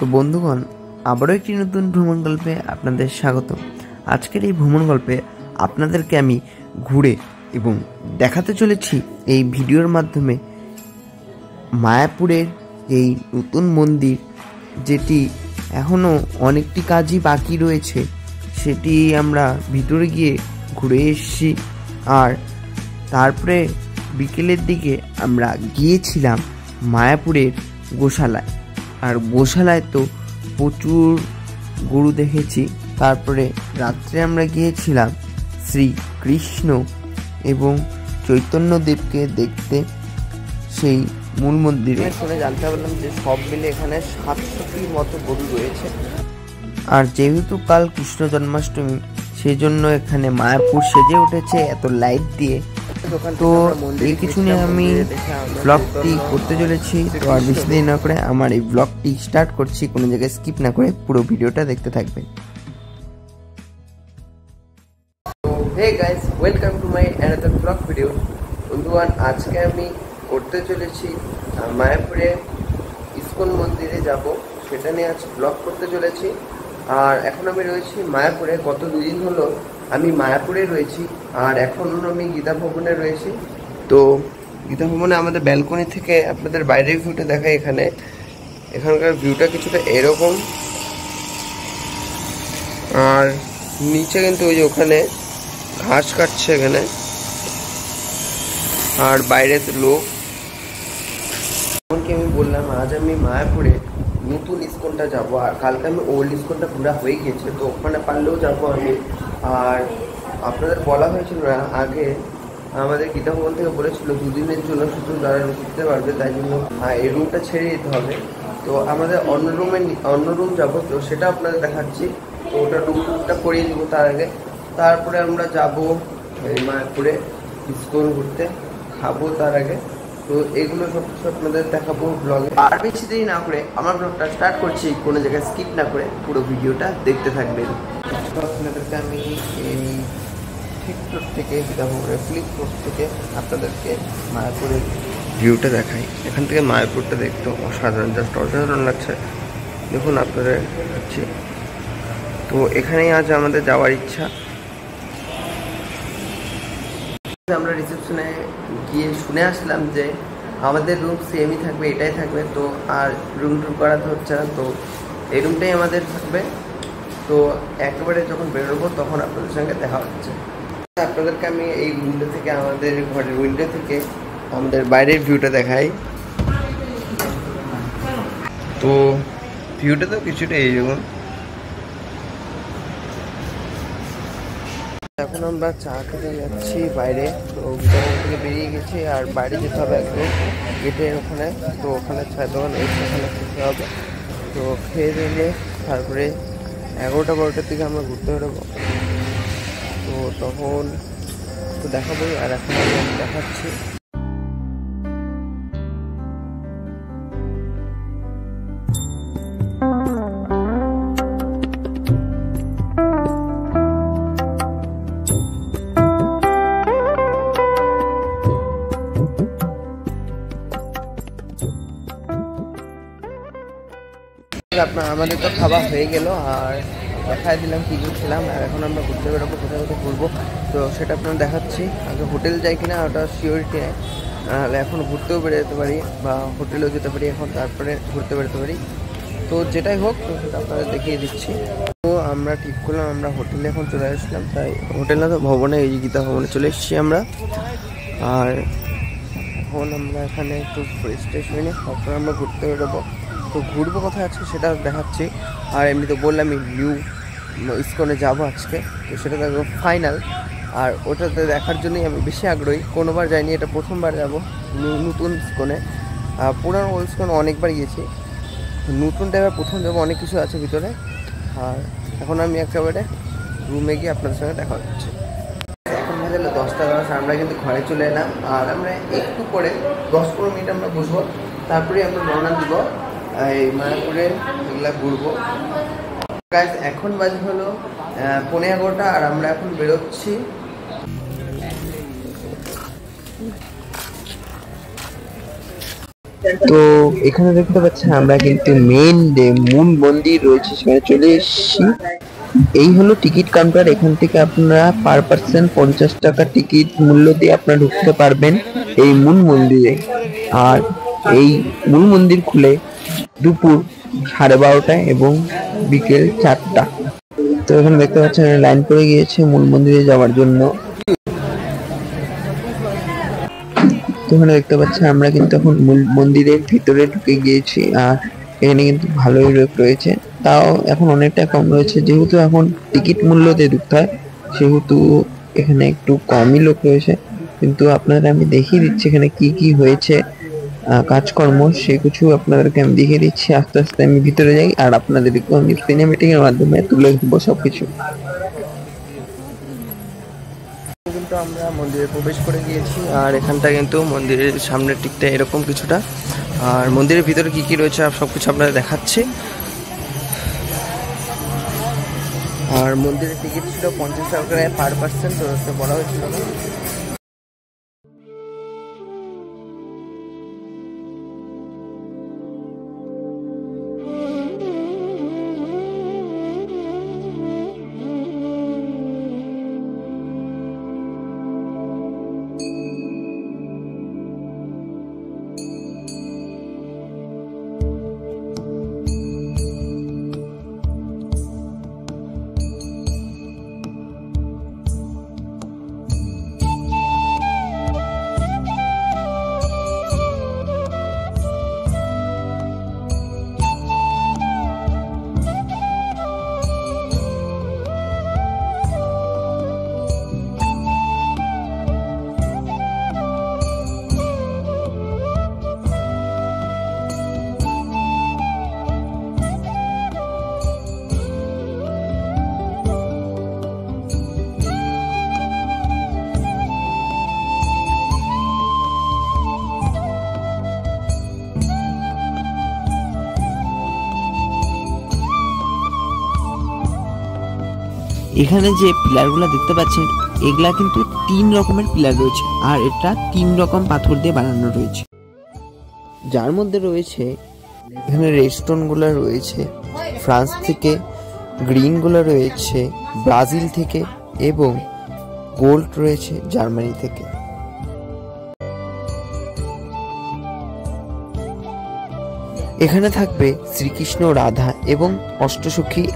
তো বন্ধুগণ, আবারও একটি নতুন ভ্রমণ গল্পে আপনাদের স্বাগত। আজকের এই ভ্রমণ গল্পে আপনাদেরকে আমি ঘুরে এবং দেখাতে চলেছি এই ভিডিওর মাধ্যমে মায়াপুরের এই নতুন মন্দির, যেটি এখনও অনেকটি কাজই বাকি রয়েছে, সেটি আমরা ভিতরে গিয়ে ঘুরে এসেছি। আর তারপরে বিকেলের দিকে আমরা গিয়েছিলাম মায়াপুরের গোশালায়। আর গোশালায় তো প্রচুর গরু দেখেছি। তারপরে রাত্রে আমরা গিয়েছিলাম শ্রীকৃষ্ণ এবং চৈতন্যদেবকে দেখতে সেই মূল মন্দিরে। শুনে জানতে পারলাম যে সব মিলে এখানে 700টির মতো গরু রয়েছে। আর যেহেতু কাল কৃষ্ণ জন্মাষ্টমী, সেই জন্য এখানে মায়াপুর সেজে উঠেছে এত লাইট দিয়ে। তো এই কিছু নিয়ে আমি ব্লগটি করতে চলেছি। তো আর বেশি দেরি না করে আমার এই ব্লগটি স্টার্ট করছি। কোনো জায়গায় স্কিপ না করে পুরো ভিডিওটা দেখতে থাকবেন। Hey guys, welcome to my another blog video. বন্ধুগণ, আজকে আমি করতে চলেছি মায়াপুরে ইসকন মন্দিরে যাব, সেটা নিয়ে আজ ব্লগ করতে চলেছি। আর এখন আমি রয়েছি মায়াপুরে। গত 2 দিন হলো আমি মায়াপুরে রয়েছি, আর এখন আমি গীতা ভবনে রয়েছি। তো গীতা ভবনে আমাদের ব্যালকনি থেকে আপনাদের বাইরের ভিউটা দেখাই। এখানকার ভিউটা কিছুটা এরকম। আর নিচে কিন্তু ওই যে ওখানে ঘাস কাটছে এখানে, আর বাইরে তো লোক। এমনকি আমি বললাম আজ আমি মায়াপুরে নতুন ইসকনটা যাবো, আর কালকে আমি ওল্ড ইসকনটা ঘোরা হয়ে গেছে, তো ওখানে পারলেও যাবো আমি। আর আপনাদের বলা হয়েছিল না আগে, আমাদের গীতা ভবন থেকে বলেছিল 2 দিনের জন্য শুধু যারা ঢুকতে পারবে, তাই জন্য এই রুমটা ছেড়ে দিতে হবে। তো আমাদের অন্য রুম যাবো, তো সেটা আপনাদের দেখাচ্ছি। তো ওটা রুমটা করিয়ে দিব তার আগে। তারপরে আমরা যাবো মায়াপুরে ইসকন ঘুরতে, খাবো তার আগে। তো এগুলো সব কিছু আপনাদের দেখাবো ব্লগে। আর বেশি দেরি না করে আমার ব্লগটা স্টার্ট করছি। কোনো জায়গায় স্কিপ না করে পুরো ভিডিওটা দেখতে থাকবেন। আপনাদেরকে আমি এই ফ্লিপফ্লোর থেকে ফ্লিপফ্লোর থেকে আপনাদেরকে মায়াপুরের ভিউটা দেখাই। এখান থেকে মায়াপুরটা দেখতে অসাধারণ, জাস্ট অসাধারণ লাগছে। দেখুন আপনাদের হচ্ছে। তো এখানেই আজ আমাদের যাওয়ার ইচ্ছা। আমরা রিসেপশনে গিয়ে শুনে আসলাম যে আমাদের রুম সেমই থাকবে, এটাই থাকবে। তো আর রুম করাতে হচ্ছে না, তো এই রুমটাই আমাদের থাকবে। তো একেবারে যখন বেরোবো তখন আপনাদের সঙ্গে দেখা হচ্ছে। আপনাদেরকে আমি এই উইন্ডো থেকে, আমাদের ঘরের উইন্ডো থেকে আমাদের বাইরের ভিউটা দেখাই। তো ভিউটা তো কিছুটা এইরকম। এখন আমরা চা খেতে যাচ্ছি বাইরে। তো ভিতর থেকে বেরিয়ে গেছি, আর বাইরে যেতে হবে একদম গেটের ওখানে। তো ওখানে চায়ের দোকান ওখানে খেতে হবে। তো খেয়ে দিলে তারপরে 11টা-12টার দিকে আমরা ঘুরতে বেরোবো। তো তখন তো দেখাবোই। আর এখন আমি দেখাচ্ছি। আমাদের তো খাওয়া হয়ে গেল, আর দেখাই দিলাম কী খেলাম। আর এখন আমরা ঘুরতে বেরোবো, কোথায় কোথায় ঘুরবো তো সেটা আপনার দেখাচ্ছি। আগে হোটেল যাই কিনা ওটা সিওরিটি নেই, নাহলে এখন ঘুরতেও বেরোতে পারি বা হোটেলেও যেতে পারি এখন, তারপরে ঘুরতে বেরোতে পারি। তো যেটাই হোক তো সেটা আপনাদের দেখিয়ে দিচ্ছি। তো আমরা ঠিক করলাম আমরা হোটেলে এখন চলে আসলাম। তাই হোটেল না তো ভবনে, এই গীতা ভবনে চলে এসেছি আমরা। আর এখন আমরা এখানে একটু ফ্রেশ ট্রেশ হয়ে নিই, তারপরে আমরা ঘুরতে বেরোবো। তো ঘুরবো কোথায় আছে সেটা দেখাচ্ছি। আর এমনি তো বললামই নিউ ইসকনে যাবো আজকে, তো সেটা দেখবো ফাইনাল। আর ওটাতে দেখার জন্যই আমি বেশি আগ্রহী। কোনোবার যাইনি, এটা প্রথমবার যাব নতুন ইসকনে। পুরানো ওল্ড ইসকনে অনেকবার গিয়েছি, নতুনটা এবার প্রথম যাবো। অনেক কিছু আছে ভিতরে। আর এখন আমি একেবারে রুমে গিয়ে আপনাদের সঙ্গে দেখা হচ্ছে। এখন বাজে 10টা-10, আমরা কিন্তু ঘরে চলে এলাম। আর আমরা একটু পরে 10-15 মিনিট আমরা বসবো, তারপরে আমরা রওনা দিব এই মায়াপুরে এগুলা ঘুরবো। গাইস, এখন বাজে হলো 11:15, আর আমরা এখন বেরোচ্ছি। তো এখানে দেখতে পাচ্ছি আমরা কিন্তু মেইন যে মূল মন্দির রয়েছে সেখানে চলে এসেছি। এই হলো টিকিট কাউন্টার। এখান থেকে আপনারা পার পার্সন 50 টাকা টিকিট মূল্য দিয়ে আপনারা ঢুকতে পারবেন এই মূল মন্দিরে। আর এই মূল মন্দির খুলে দুপুর 12:30টায় এবং বিকেল 4টা। তো এখানে দেখতে পাচ্ছেন লাইন পড়ে গিয়েছে মূল মন্দিরে যাওয়ার জন্য। তো এখানে দেখতে পাচ্ছেন আমরা কিন্তু এখন মূল মন্দিরের ভিতরে ঢুকে গিয়েছি। আর এখানে কিন্তু ভালোই লোক রয়েছে, তাও এখন অনেকটা কম রয়েছে, যেহেতু এখন টিকিট মূল্য দিয়ে ঢুকতে হয় সেহেতু এখানে একটু কমই লোক রয়েছে। কিন্তু আপনাদের আমি দেখিয়ে দিচ্ছি এখানে কি কি হয়েছে কাজকর্ম, সে কিছু আপনাদেরকে আমি দেখিয়ে দিচ্ছি। আস্তে আস্তে আমি ভিতরে যাই আর আপনাদেরকে আমি সিনেমেটিক এর মাধ্যমে তুলে ধরবো সবকিছু। কিন্তু আমরা মন্দিরে প্রবেশ করে গিয়েছি আর এখানটা কিন্তু মন্দিরের সামনের দিকটা এরকম কিছুটা। আর মন্দিরের ভিতরে কি কি রয়েছে সবকিছু আপনাদের দেখাচ্ছি। আর মন্দিরের টিকিট ছিল 50 টাকা করে পার পার্সন, তো বলা হয়েছিল না। এখানে যে পিলারগুলো দেখতে পাচ্ছেন এগুলা কিন্তু 3 রকমের পিলার রয়েছে আর এটা 3 রকম পাথর দিয়ে বানানো রয়েছে, যার মধ্যে রয়েছে এখানে রেডস্টোনগুলো রয়েছে ফ্রান্স থেকে, গ্রিনগুলো রয়েছে ব্রাজিল থেকে এবং গোল্ড রয়েছে জার্মানি থেকে। এখানে থাকবে শ্রীকৃষ্ণ, রাধা এবং অষ্টসখী।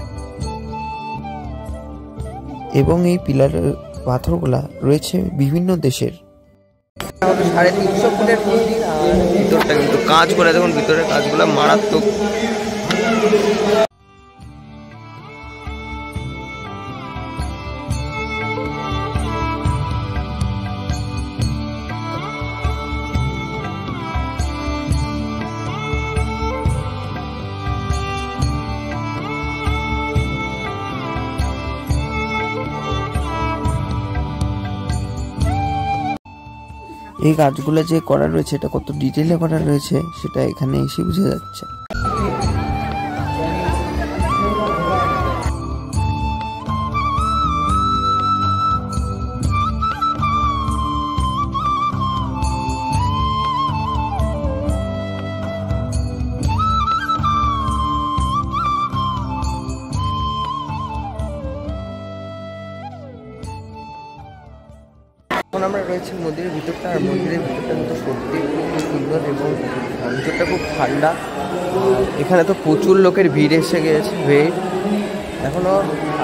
এবং এই পিলারের পাথরগুলা রয়েছে বিভিন্ন দেশের। 350 ফুটের মন্দির আর ভিতরটা কিন্তু কাজ করে, দেখুন ভিতরের কাজগুলো মারাত্মক। এই কাজগুলো যে করা রয়েছে এটা কত ডিটেইলে করা রয়েছে সেটা এখানে এসে বোঝা যাচ্ছে। এখন আমরা রয়েছি মন্দিরের ভিতরটা, আর মন্দিরের ভিতরটা কিন্তু সত্যি খুব সুন্দর এবং ভিতরটা খুব ঠান্ডা। এখানে তো প্রচুর লোকের ভিড় এসে গিয়েছে, ভিড় এখনও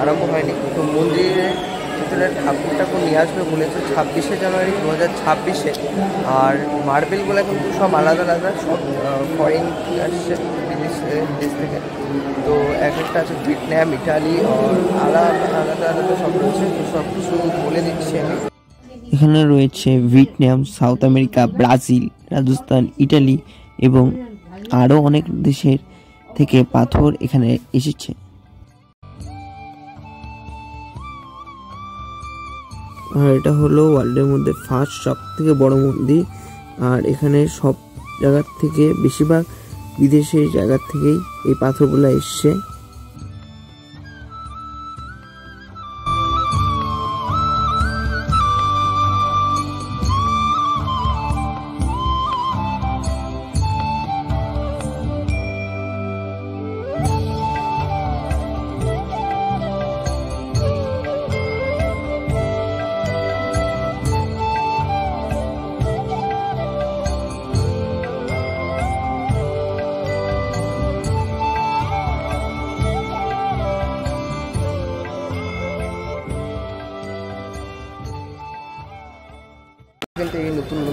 আরম্ভ হয়নি। তো মন্দিরের ভিতরে ঠাকুরটাকে নিয়ে আসবে বলেছে 26শে জানুয়ারি 2026-এ। আর মার্বেলগুলো কিন্তু সব আলাদা আলাদা, সব ফরেন আসছে দেশ থেকে। তো এক একটা আছে ভিয়েতনাম, ইটালি, আলাদা আলাদা আলাদা সব রয়েছে। তো সব কিছু বলে দিচ্ছি আমি। এখানে রয়েছে Vietnam, south America, Brazil, Rajasthan, Italy এবং আরও অনেক দেশের থেকে পাথর এখানে এসেছে। আর এটা হলো ওয়ার্ল্ডের মধ্যে ফার্স্ট সব থেকে বড় মন্দির। আর এখানে সব জায়গার থেকে বেশিরভাগ বিদেশের জায়গার থেকেই এই পাথরগুলো এসছে।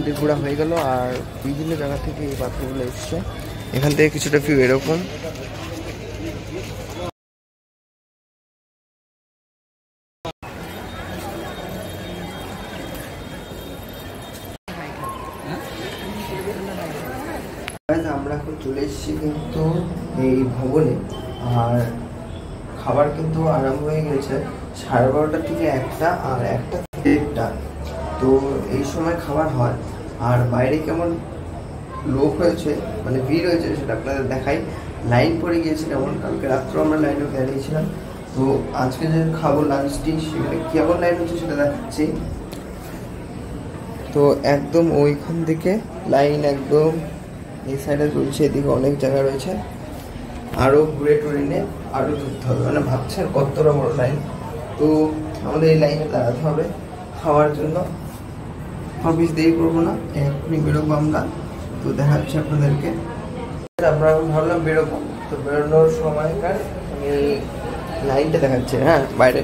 মন্দির ঘোরা হয়ে গেল। আর বিভিন্ন জায়গা থেকে এই পাথরগুলো এসছে। এখান থেকে কিছুটা ভিউ এরকম। আমরা এখন চলে এসেছি কিন্তু এই ভবনে। আর খাবার কিন্তু আরম্ভ হয়ে গেছে 12:30 থেকে 1টা, আর 1টা থেকে 1টা। তো এই সময় খাবার হয়। আর বাইরে কেমন লোক হয়েছে, মানে ভিড় হয়েছে সেটা আপনাদের দেখাই। লাইন পড়ে গিয়েছে, যেমন কালকে রাত্রে আমরা লাইনে দাঁড়িয়েছিলাম। তো আজকে যে খাবো লাঞ্চটি, সেখানে কেমন লাইন হচ্ছে সেটা দেখাচ্ছি। তো একদম ওইখান থেকে লাইন একদম এই সাইডে চলছে, এদিকে অনেক জায়গা রয়েছে। আরও ঘুরে টুরে নিয়ে আরও ঢুকতে হবে, মানে ভাবছেন কতটা বড় লাইন। তো আমাদের এই লাইনে দাঁড়াতে হবে খাওয়ার জন্য। বেশি দেরি করবো না, এখনই বেরোবো আমরা। তো দেখাচ্ছি আপনাদেরকে। আমরা ভাবলাম বেরোবো, তো বেরোনোর সময়কার আমি লাইনটা দেখাচ্ছি। হ্যাঁ, বাইরে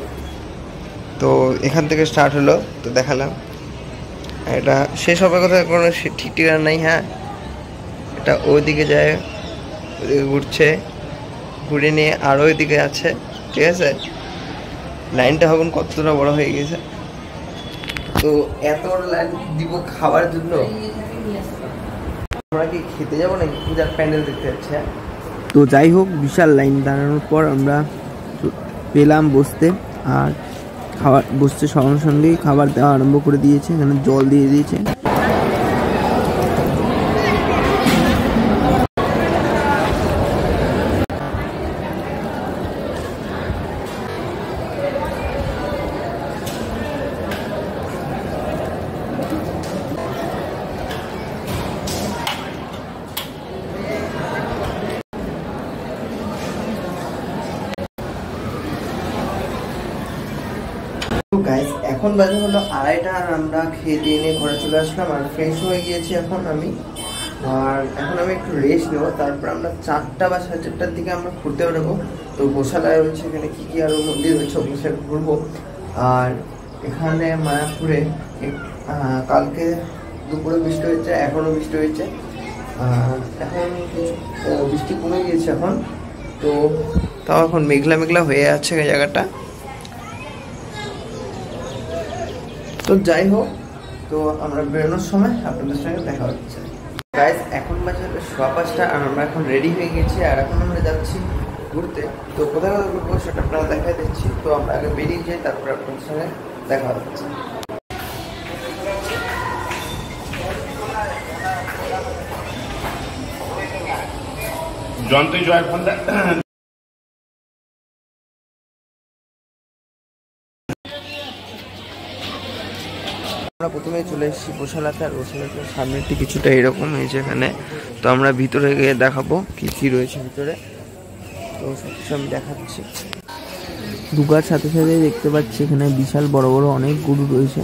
তো এখান থেকে স্টার্ট হলো, তো দেখালাম। এটা শেষ হবে কথা কোনো ঠিক ঠিকানা নাই। হ্যাঁ, এটা ওইদিকে যায়, ওইদিকে ঘুরছে, ঘুরে নিয়ে আরও ওইদিকে আছে। ঠিক আছে, লাইনটা ভাবুন কতটা বড় হয়ে গেছে। তো এত বড় লাইন দিব খাবার জন্য। আমরা কি খেতে যাবো নাকি পূজার প্যান্ডেল দেখতে যাচ্ছি? তো যাই হোক, বিশাল লাইন দাঁড়ানোর পর আমরা পেলাম বসতে। আর খাবার বসতে সঙ্গে সঙ্গেই খাবার দেওয়া আরম্ভ করে দিয়েছে। এখানে জল দিয়ে দিয়েছে। গাইস, এখন বাজে হলো 2:30, আর আমরা খেয়ে দিয়ে নিয়ে ঘরে চলে আসলাম। আর ফ্রেশ হয়ে গিয়েছি এখন আমি। আর এখন আমি একটু রেস্ট নেবো, তারপর আমরা 4টা বা 4:30টার দিকে আমরা ঘুরতে বেরোবো। তো গোশালায় রয়েছে, এখানে কী কী আরও মন্দির রয়েছে ওগুলো ঘুরবো। আর এখানে মায়াপুরে কালকে দুপুরে বৃষ্টি হয়েছে, এখনও বৃষ্টি হয়েছে। এখন বৃষ্টি কমে গিয়েছে এখন। তো তাও এখন মেঘলা মেঘলা হয়ে আছে এই জায়গাটা। তো যাই হোক, তো আমরা বেরোনোর সময় আপনাদের সঙ্গে দেখা হচ্ছে। গাইস, এখন বাজে 5:15, আর আমরা এখন রেডি হয়ে গেছি। আর এখন আমরা যাচ্ছি ঘুরতে। তো কোথায় কোথায় ঘুরবো সেটা আপনারা দেখাই দিচ্ছি। তো আমরা আগে বেরিয়ে যাই, তারপর আপনাদের সঙ্গে দেখা হচ্ছে। জয়ন্তী জয় ফোন। আমরা প্রথমে চলে এসেছি গোশালাতে। আর গোশালাটার সামনেটি কিছুটা এরকম এই যেখানে। তো আমরা ভিতরে গিয়ে দেখাবো কি কি রয়েছে ভিতরে। তো সবকিছু আমি দেখাচ্ছি। ঢুকার সাথে সাথে দেখতে পাচ্ছি এখানে বিশাল বড় বড় অনেক গরু রয়েছে।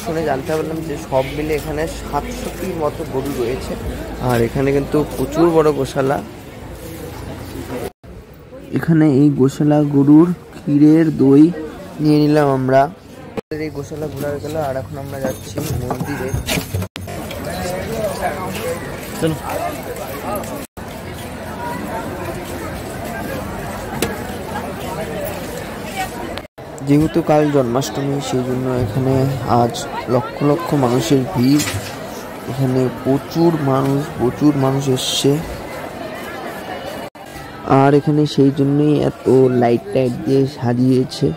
শুনে জানতে পারলাম যে সব মিলে এখানে 700টির মতো গরু রয়েছে। আর এখানে কিন্তু প্রচুর বড় গোশালা। এখানে এই গোশালা গরুর ক্ষীরের দই নিয়ে নিলাম আমরা। এই গোশালা ঘোরা হয়ে গেল। আর এখন আমরা যাচ্ছি মন্দিরে। যেহেতু কাল জন্মাষ্টমী, সেই জন্য এখানে আজ লক্ষ লক্ষ মানুষের ভিড়। এখানে প্রচুর মানুষ এসছে, আর এখানে সেই জন্যই এত লাইট টাইট দিয়ে সাজিয়েছে।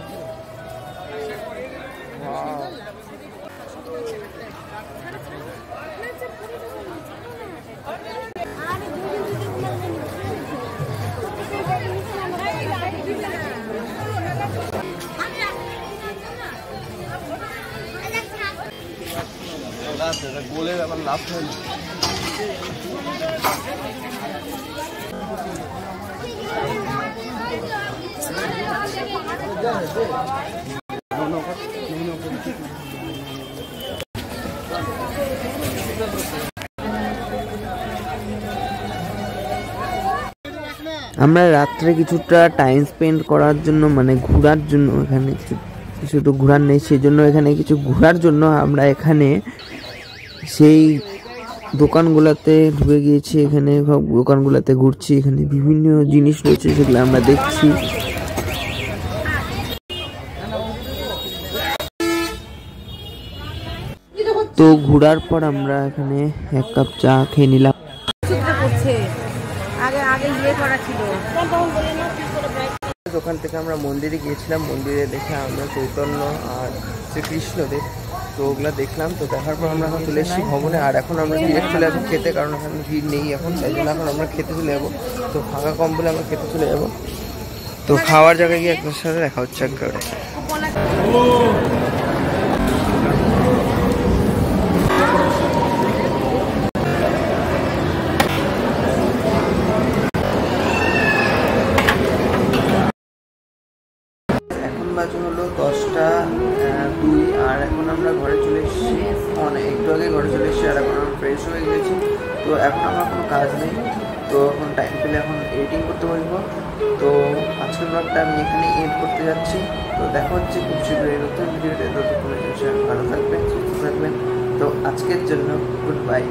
গোলের আবার লাভ হয় না। আমরা রাত্রে কিছুটা টাইম স্পেন্ড করার জন্য, মানে ঘোরার জন্য, এখানে কিছু তো ঘোরার নেই, সেই জন্য এখানে কিছু ঘোরার জন্য আমরা এখানে সেই দোকানগুলোতে ঢুকে গিয়েছি। এখানে সব দোকানগুলোতে ঘুরছি, এখানে বিভিন্ন জিনিস রয়েছে সেগুলো আমরা দেখছি। তো ঘোরার পর আমরা এখানে এক কাপ চা খেয়ে নিলাম। ওখান থেকে আমরা মন্দিরে গিয়েছিলাম, মন্দিরে দেখে আমরা চৈতন্য আর শ্রীকৃষ্ণদেব, তো ওগুলা দেখলাম। তো দেখার পর আমরা এখন চলে এসেছি ভবনে, আর এখন আমরা ডিরেক্ট চলে যাবো খেতে, কারণ এখানে ভিড় নেই এখন, তাই জন্য এখন আমরা খেতে চলে যাবো। তো ফাঁকা কম বলে আমরা খেতে চলে যাবো। তো খাওয়ার জায়গায় গিয়ে আপনার সাথে দেখা হচ্ছে একবারে। বাজে হলো 10টা 2, আর এখন আমরা ঘরে চলে এসেছি, একটু আগে ঘরে চলে এসেছি, আর এখন আমরা ফ্রেশ হয়ে গেছি। তো এখন আমার কোনো কাজ নেই, তো এখন টাইম পেলে এখন এডিটিং করতে বসবো। তো আজকের ব্লগটা আমি এখানে এড করতে যাচ্ছি। তো দেখা হচ্ছে খুব শীঘ্রই নতুন ভিডিওতে, ততক্ষণে ভালো থাকবেন, সুস্থ থাকবেন। তো আজকের জন্য গুড বাই।